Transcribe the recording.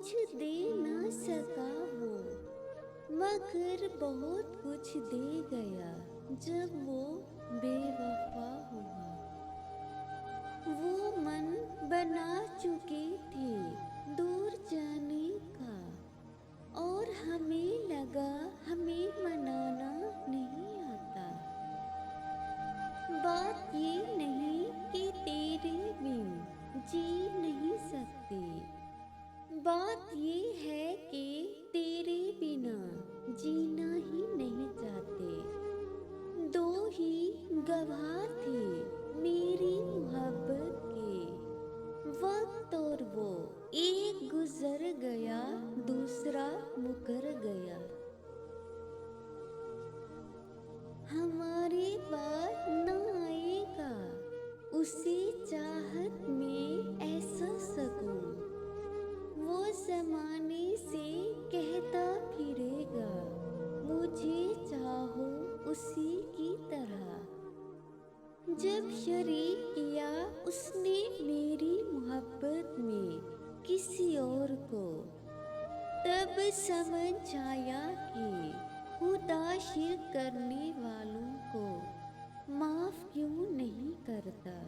कुछ दे न सका वो, मगर बहुत कुछ दे गया जब वो बेवफा हुआ। वो मन बना चुके थे दूर जाने का, और हमें लगा हमें मनाना नहीं आता। बात ये नहीं कि तेरे बिन जी नहीं सकते, बात ये है कि तेरे बिना जीना ही नहीं चाहते। दो ही गवाह थे मेरी मोहब्बत के, वक्त और वो, एक गुजर गया दूसरा मुकर गया। हमारे बाद न आएगा उसी चाहत में ऐसा सकूं, वो ज़माने से कहता फिरेगा मुझे चाहो उसी की तरह। जब शरीक किया उसने मेरी मोहब्बत में किसी और को, तब समझ आया कि खुदा शिर्क करने वालों को माफ़ क्यों नहीं करता।